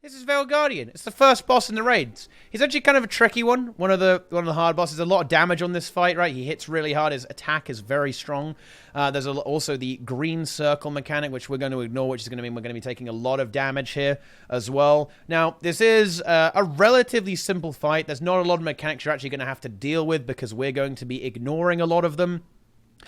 This is Vale Guardian. It's the first boss in the raids. He's actually kind of a tricky one. One of the hard bosses. A lot of damage on this fight, right? He hits really hard. His attack is very strong. There's also the green circle mechanic, which we're going to ignore, which is going to mean we're going to be taking a lot of damage here as well. Now, this is a relatively simple fight. There's not a lot of mechanics you're actually going to have to deal with because we're going to be ignoring a lot of them.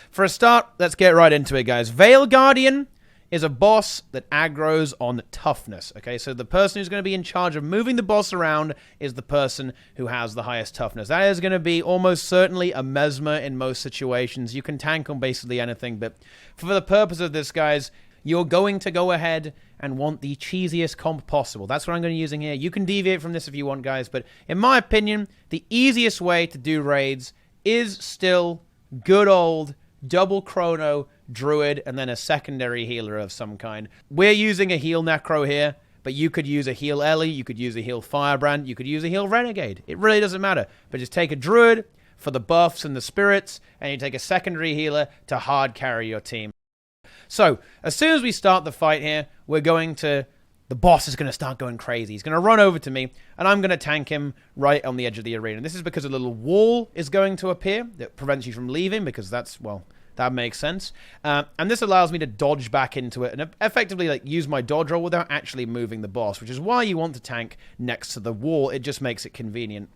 For a start, let's get right into it, guys. Vale Guardian is a boss that aggroes on toughness, okay? So the person who's going to be in charge of moving the boss around is the person who has the highest toughness. That is going to be almost certainly a Mesmer in most situations. You can tank on basically anything, but for the purpose of this, guys, you're going to go ahead and want the cheesiest comp possible. That's what I'm going to be using here. You can deviate from this if you want, guys, but in my opinion, the easiest way to do raids is still good old double chrono druid and then a secondary healer of some kind. We're using a heal necro here, but you could use a heal Ellie, you could use a heal firebrand, you could use a heal renegade. It really doesn't matter. But just take a druid for the buffs and the spirits, and you take a secondary healer to hard carry your team. So as soon as we start the fight here, the boss is going to start going crazy. He's going to run over to me, and I'm going to tank him right on the edge of the arena. This is because a little wall is going to appear that prevents you from leaving, because that's, well, that makes sense. And this allows me to dodge back into it and effectively use my dodge roll without actually moving the boss, which is why you want to tank next to the wall. It just makes it convenient.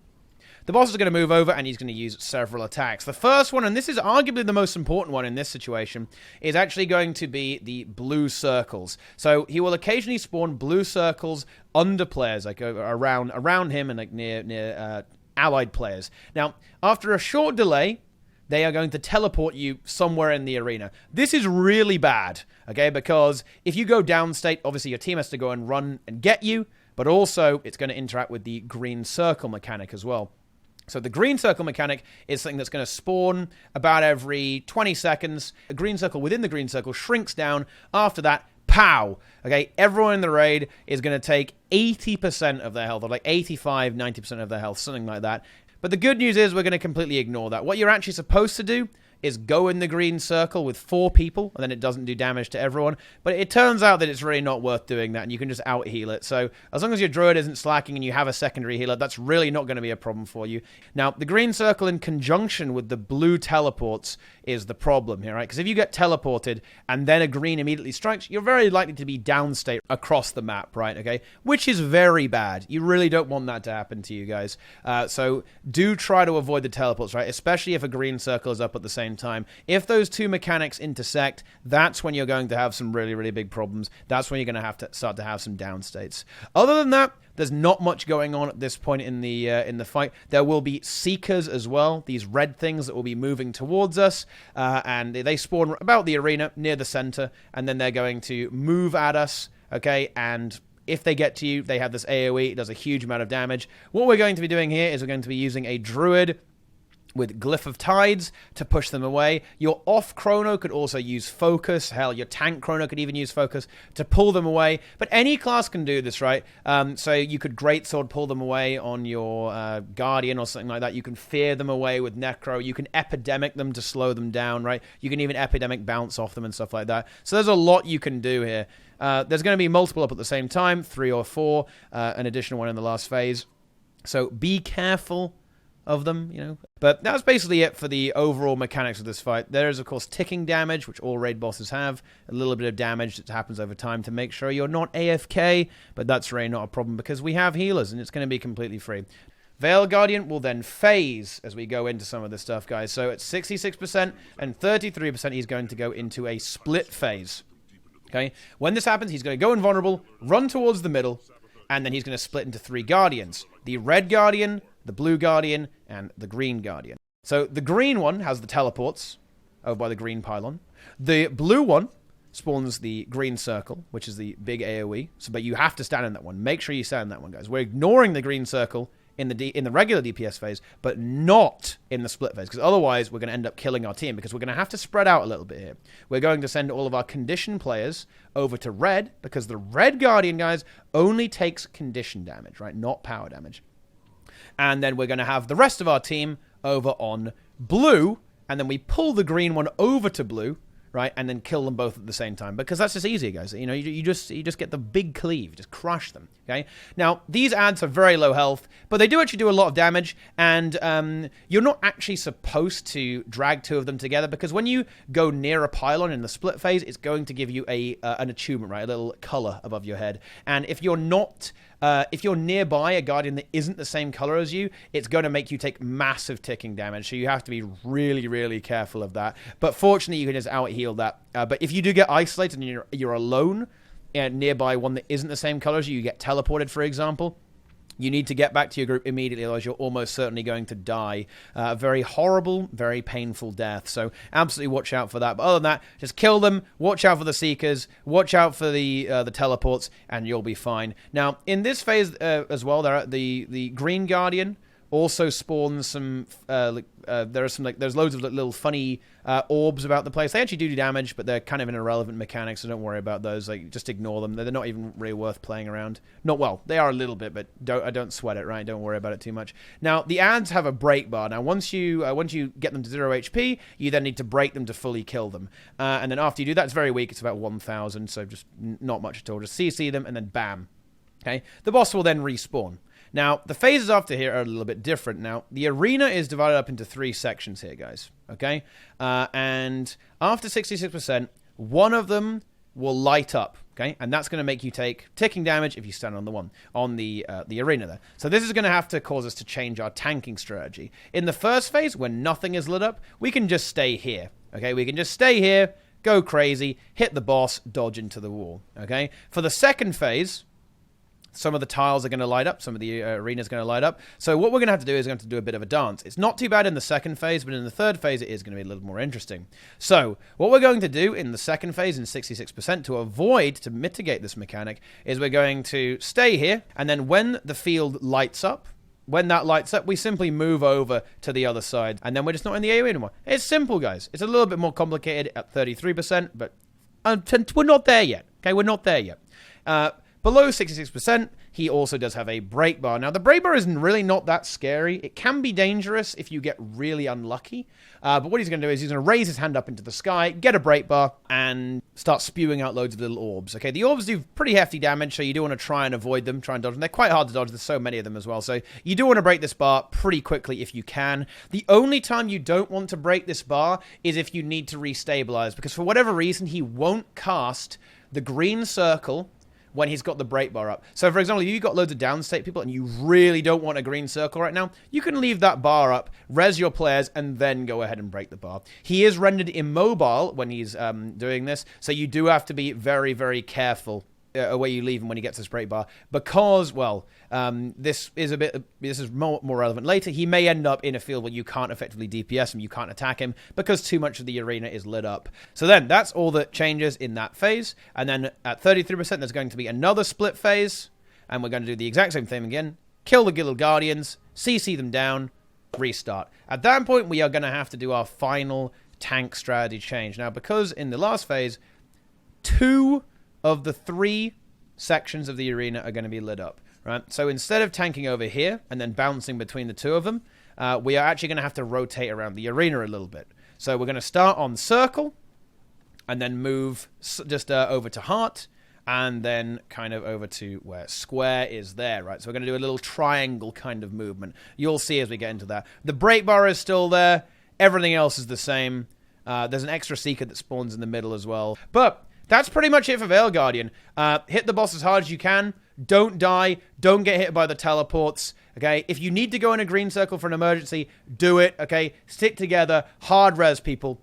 The boss is going to move over, and he's going to use several attacks. The first one, and this is arguably the most important one in this situation, is actually going to be the blue circles. So he will occasionally spawn blue circles under players, around him and near allied players. Now, after a short delay, they are going to teleport you somewhere in the arena. This is really bad, okay? Because if you go downstate, obviously your team has to go and run and get you, but also it's going to interact with the green circle mechanic as well. So the green circle mechanic is something that's going to spawn about every 20 seconds. A green circle within the green circle shrinks down. After that, pow! Okay, everyone in the raid is going to take 80% of their health, or 85, 90% of their health, something like that. But the good news is we're going to completely ignore that. What you're actually supposed to do is go in the green circle with 4 people, and then it doesn't do damage to everyone. But it turns out that it's really not worth doing that, and you can just out-heal it. So as long as your druid isn't slacking and you have a secondary healer, that's really not going to be a problem for you. Now, the green circle in conjunction with the blue teleports is the problem here, right? Because if you get teleported and then a green immediately strikes, you're very likely to be downstate across the map, right? Okay, which is very bad. You really don't want that to happen to you guys. So do try to avoid the teleports, right? Especially if a green circle is up at the same time. If those two mechanics intersect, that's when you're going to have some really, really big problems. That's when you're going to have to start to have some downstates. Other than that, there's not much going on at this point in the fight. There will be seekers as well, these red things that will be moving towards us, and they spawn about the arena near the center, and then they're going to move at us, okay, and if they get to you, they have this AoE. It does a huge amount of damage. What we're going to be doing here is we're going to be using a druid with Glyph of Tides to push them away. Your off chrono could also use focus. Hell, your tank chrono could even use focus to pull them away. But any class can do this, right? So you could greatsword pull them away on your guardian or something like that. You can fear them away with necro. You can epidemic them to slow them down, right? You can even epidemic bounce off them and stuff like that. So there's a lot you can do here. There's going to be multiple up at the same time, 3 or 4, an additional one in the last phase. So be careful of them, you know. But that's basically it for the overall mechanics of this fight. There is, of course, ticking damage, which all raid bosses have. A little bit of damage that happens over time to make sure you're not AFK, but that's really not a problem because we have healers, and it's going to be completely free. Vale Guardian will then phase as we go into some of this stuff, guys. So at 66% and 33%, he's going to go into a split phase. Okay? When this happens, he's going to go invulnerable, run towards the middle, and then he's going to split into 3 Guardians. The Red Guardian, the Blue Guardian, and the Green Guardian. So the green one has the teleports over by the green pylon. The blue one spawns the green circle, which is the big AoE. But you have to stand in that one. Make sure you stand in that one, guys. We're ignoring the green circle in the regular DPS phase, but not in the split phase, because otherwise we're going to end up killing our team, because we're going to have to spread out a little bit here. We're going to send all of our condition players over to red, because the Red Guardian, guys, only takes condition damage, right? Not power damage. And then we're going to have the rest of our team over on blue, and then we pull the green one over to blue, right, and then kill them both at the same time, because that's just easier, guys. You know, you just get the big cleave, just crush them. Okay. Now these ads are very low health, but they do actually do a lot of damage, and you're not actually supposed to drag two of them together, because when you go near a pylon in the split phase, it's going to give you an achievement, right, a little color above your head, and if you're not if you're nearby a Guardian that isn't the same color as you, it's going to make you take massive ticking damage. So you have to be really, really careful of that. But fortunately, you can just out-heal that. But if you do get isolated and you're alone nearby one that isn't the same color as you, you get teleported, for example, you need to get back to your group immediately, otherwise you're almost certainly going to die. A very horrible, very painful death. So absolutely watch out for that. But other than that, just kill them. Watch out for the Seekers. Watch out for the teleports, and you'll be fine. Now, in this phase as well, the Green Guardian also spawns some. There's loads of little funny orbs about the place. They actually do damage, but they're kind of an irrelevant mechanic, so don't worry about those. Like, just ignore them. They're not even really worth playing around. Not well. They are a little bit, but don't sweat it. Right? Don't worry about it too much. Now the ads have a break bar. Now once you get them to 0 HP, you then need to break them to fully kill them. And then after you do that, it's very weak. It's about 1,000, so just not much at all. Just CC them, and then bam. Okay. The boss will then respawn. Now, the phases after here are a little bit different. Now, the arena is divided up into 3 sections here, guys. Okay? And after 66%, one of them will light up. Okay? And that's going to make you take ticking damage if you stand on the arena there. So this is going to have to cause us to change our tanking strategy. In the first phase, when nothing is lit up, we can just stay here. Okay? We can just stay here, go crazy, hit the boss, dodge into the wall. Okay? For the second phase, some of the tiles are going to light up. Some of the arena is going to light up. So what we're going to have to do is do a bit of a dance. It's not too bad in the second phase, but in the third phase, it is going to be a little more interesting. So what we're going to do in the second phase, in 66%, to mitigate this mechanic, is we're going to stay here. And then when the field lights up, we simply move over to the other side. And then we're just not in the AoE anymore. It's simple, guys. It's a little bit more complicated at 33%, but we're not there yet. Okay, we're not there yet. Below 66%, he also does have a break bar. Now, the break bar is really not that scary. It can be dangerous if you get really unlucky. But what he's going to do is he's going to raise his hand up into the sky, get a break bar, and start spewing out loads of little orbs. Okay, the orbs do pretty hefty damage, so you do want to try and avoid them, try and dodge them. They're quite hard to dodge. There's so many of them as well. So you do want to break this bar pretty quickly if you can. The only time you don't want to break this bar is if you need to restabilize, because for whatever reason, he won't cast the green circle when he's got the break bar up. So, for example, if you've got loads of downstate people and you really don't want a green circle right now, you can leave that bar up, res your players, and then go ahead and break the bar. He is rendered immobile when he's doing this, so you do have to be very, very careful where you leave him when he gets this break bar, because, well, this is more relevant later. He may end up in a field where you can't effectively DPS him, you can't attack him, because too much of the arena is lit up. So then, that's all that changes in that phase, and then at 33%, there's going to be another split phase, and we're going to do the exact same thing again. Kill the Guild Guardians, CC them down, restart. At that point, we are going to have to do our final tank strategy change. Now, because in the last phase, 2 of the 3 sections of the arena are going to be lit up, right? So instead of tanking over here and then bouncing between the 2 of them, we are actually going to have to rotate around the arena a little bit. So we're going to start on circle and then move just over to heart, and then kind of over to where square is there, right? So we're going to do a little triangle kind of movement. You'll see as we get into that. The break bar is still there. Everything else is the same. There's an extra seeker that spawns in the middle as well. But that's pretty much it for Vale Guardian. Hit the boss as hard as you can. Don't die. Don't get hit by the teleports. Okay? If you need to go in a green circle for an emergency, do it. Okay? Stick together. Hard res, people.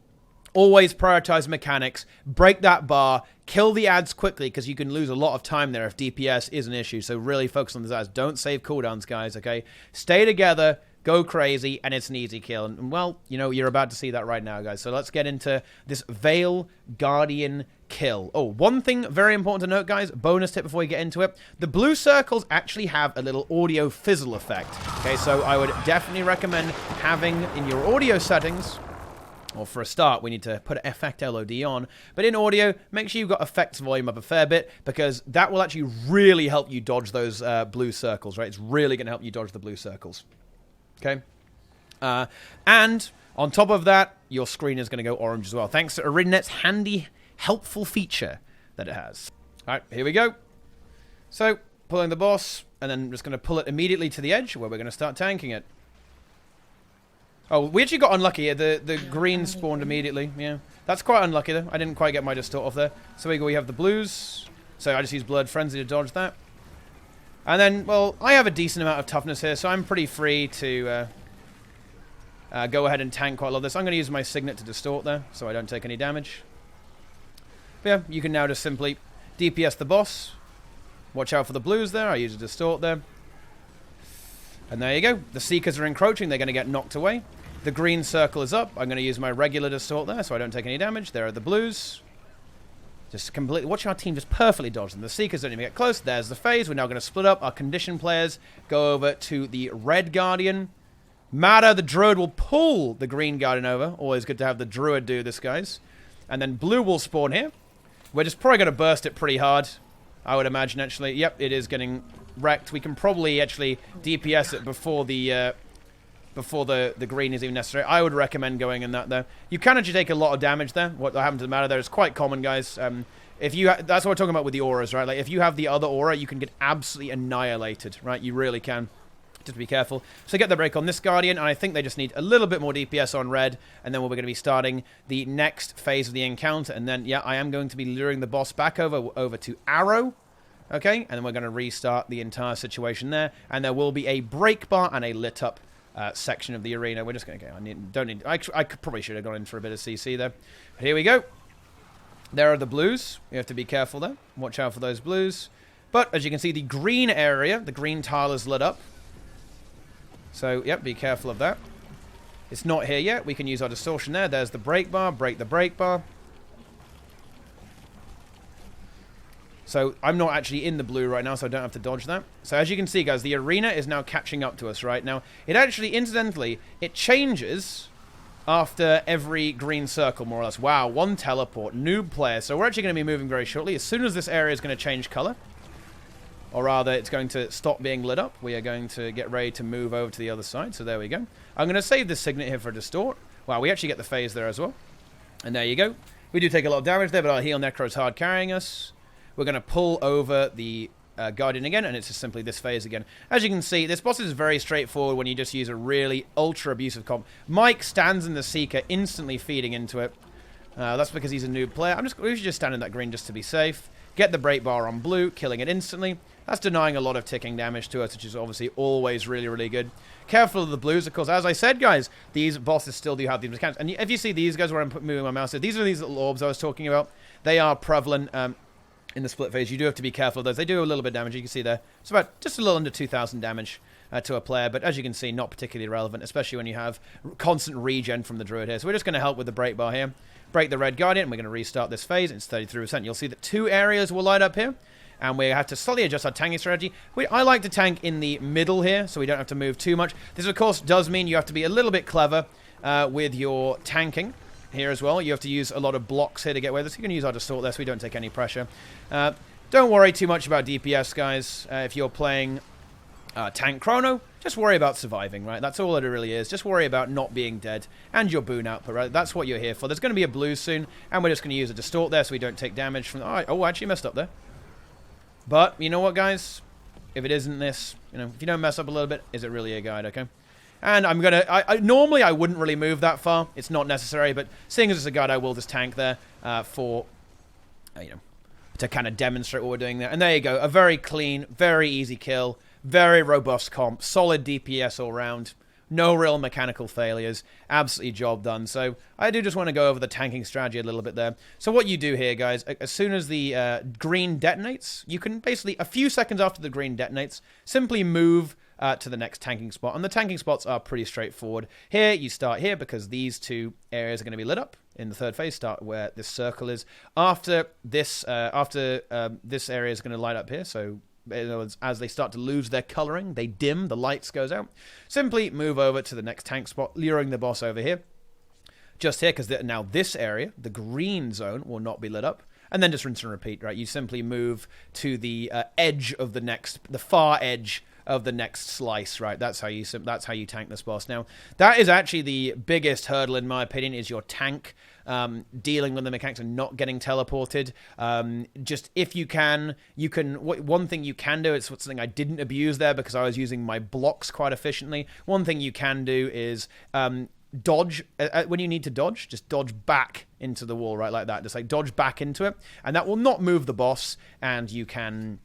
Always prioritize mechanics. Break that bar. Kill the ads quickly, because you can lose a lot of time there if DPS is an issue. So really focus on the ads. Don't save cooldowns, guys. Okay? Stay together. Go crazy, and it's an easy kill. And, well, you know, you're about to see that right now, guys. So let's get into this Vale Guardian kill. Oh, one thing very important to note, guys, bonus tip before we get into it. The blue circles actually have a little audio fizzle effect. Okay, so I would definitely recommend having in your audio settings, or for a start, we need to put effect LOD on. But in audio, make sure you've got effects volume up a fair bit, because that will actually really help you dodge those blue circles, right? It's really going to help you dodge the blue circles. Okay, and On top of that, your screen is going to go orange as well, thanks to ArenaNet's handy, helpful feature that it has. All right, here we go. So, pulling the boss, and then just going to pull it immediately to the edge, where we're going to start tanking it. Oh, we actually got unlucky here. The green spawned immediately. Yeah, that's quite unlucky, though. I didn't quite get my distort off there. So we have the blues. So I just use Blood Frenzy to dodge that. And then, well, I have a decent amount of toughness here, so I'm pretty free to go ahead and tank quite a lot of this. I'm going to use my Signet to distort there, so I don't take any damage. But yeah, you can now just simply DPS the boss. Watch out for the blues there. I use a distort there. And there you go. The Seekers are encroaching. They're going to get knocked away. The green circle is up. I'm going to use my regular distort there, so I don't take any damage. There are the blues. Just completely... Watch our team just perfectly dodge them. The Seekers don't even get close. There's the phase. We're now going to split up. Our condition players go over to the red Guardian. Mata, the Druid, will pull the green Guardian over. Always good to have the Druid do this, guys. And then blue will spawn here. We're just probably going to burst it pretty hard, I would imagine, actually. Yep, it is getting wrecked. We can probably actually DPS it before the green is even necessary. I would recommend going in that, though. You can actually take a lot of damage there. What happened to the Mata there is quite common, guys. If you that's what we're talking about with the auras, right? Like, if you have the other aura, you can get absolutely annihilated, right? You really can. Just be careful. So get the break on this Guardian, and I think they just need a little bit more DPS on red, and then we're going to be starting the next phase of the encounter, and then, yeah, I am going to be luring the boss back over to Arrow, okay? And then we're going to restart the entire situation there, and there will be a break bar and a lit-up section of the arena. We're just going to go. I probably should have gone in for a bit of CC there. But here we go. There are the blues. You have to be careful there. Watch out for those blues. But as you can see, the green area, the green tile is lit up. So, yep, be careful of that. It's not here yet. We can use our distortion there. There's the break bar. Break the break bar. So, I'm not actually in the blue right now, so I don't have to dodge that. So, as you can see, guys, the arena is now catching up to us right now. It actually, incidentally, it changes after every green circle, more or less. Wow, one teleport. Noob player. So, we're actually going to be moving very shortly. As soon as this area is going to change color, or rather, it's going to stop being lit up, we are going to get ready to move over to the other side. So, there we go. I'm going to save this Signet here for distort. Wow, we actually get the phase there as well. And there you go. We do take a lot of damage there, but our Heal Necro is hard carrying us. We're going to pull over the Guardian again, and it's just simply this phase again. As you can see, this boss is very straightforward when you just use a really ultra-abusive comp. Mike stands in the Seeker, instantly feeding into it. That's because he's a noob player. We should just stand in that green just to be safe. Get the break bar on blue, killing it instantly. That's denying a lot of ticking damage to us, which is obviously always really, really good. Careful of the blues, of course. As I said, guys, these bosses still do have these mechanics. And if you see these guys where I'm moving my mouse, these are these little orbs I was talking about. They are prevalent in the split phase. You do have to be careful of those. They do a little bit of damage. You can see there. It's about just a little under 2,000 damage to a player. But as you can see, not particularly relevant, especially when you have constant regen from the Druid here. So we're just going to help with the break bar here. Break the red Guardian. And we're going to restart this phase. It's 33%. You'll see that 2 areas will light up here. And we have to slightly adjust our tanking strategy. I like to tank in the middle here, so we don't have to move too much. This, of course, does mean you have to be a little bit clever with your tanking here as well. You have to use a lot of blocks here to get away with this. You can use our distort there so we don't take any pressure. Don't worry too much about DPS, guys. If you're playing tank chrono, just worry about surviving, right? That's all it really is. Just worry about not being dead and your boon output, right? That's what you're here for. There's going to be a blue soon, and we're just going to use a distort there so we don't take damage from... Oh, I actually messed up there. But, you know what, guys? If it isn't this, if you don't mess up a little bit, is it really a guide, okay? And I'm going to... Normally, I wouldn't really move that far. It's not necessary, but seeing as it's a guide, I will just tank there for, to kind of demonstrate what we're doing there. And there you go. A very clean, very easy kill. Very robust comp. Solid DPS all round. No real mechanical failures. Absolutely job done. So I do just want to go over the tanking strategy a little bit there. So what you do here, guys, as soon as the green detonates, you can basically, a few seconds after the green detonates, simply move to the next tanking spot. And the tanking spots are pretty straightforward. Here, you start here because these 2 areas are going to be lit up. In the third phase, start where this circle is. After this area is going to light up here, so... In other words, as they start to lose their coloring, they dim, the lights goes out. Simply move over to the next tank spot, luring the boss over here. Just here, because now this area, the green zone, will not be lit up. And then just rinse and repeat, right? You simply move to the edge of the far edge of the next slice, right? That's how you tank this boss. Now, that is actually the biggest hurdle, in my opinion, is your tank dealing with the mechanics and not getting teleported. Just if you can, one thing you can do, it's something I didn't abuse there because I was using my blocks quite efficiently. One thing you can do is dodge when you need to dodge. Just dodge back into the wall, right, like that. Just like dodge back into it, and that will not move the boss, and you can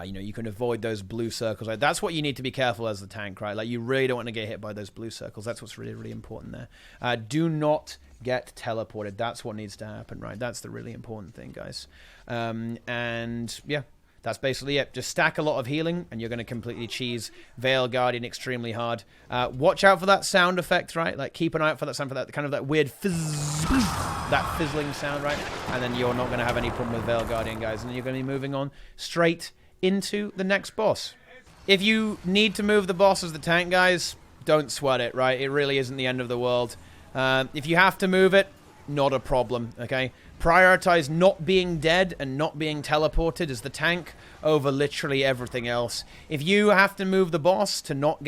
you can avoid those blue circles. Right? That's what you need to be careful as the tank, right? Like, you really don't want to get hit by those blue circles. That's what's really, really important there. Do not get teleported. That's what needs to happen, right? That's the really important thing, guys. And yeah, that's basically it. Just stack a lot of healing, and you're going to completely cheese Vale Guardian extremely hard. Watch out for that sound effect, right? Like, keep an eye out for that sound, for that kind of that weird fizz, that fizzling sound, right? And then you're not going to have any problem with Vale Guardian, guys. And then you're going to be moving on straight into the next boss. If you need to move the boss as the tank, guys, don't sweat it, right? It really isn't the end of the world. If you have to move it, not a problem, okay? Prioritize not being dead and not being teleported as the tank over literally everything else. If you have to move the boss to not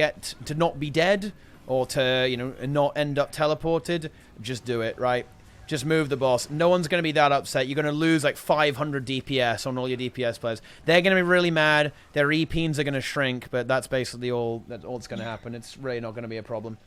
be dead, or to, not end up teleported, just do it, right? Just move the boss. No one's going to be that upset. You're going to lose like 500 DPS on all your DPS players. They're going to be really mad. Their EPs are going to shrink, but that's basically all that's going to happen. It's really not going to be a problem.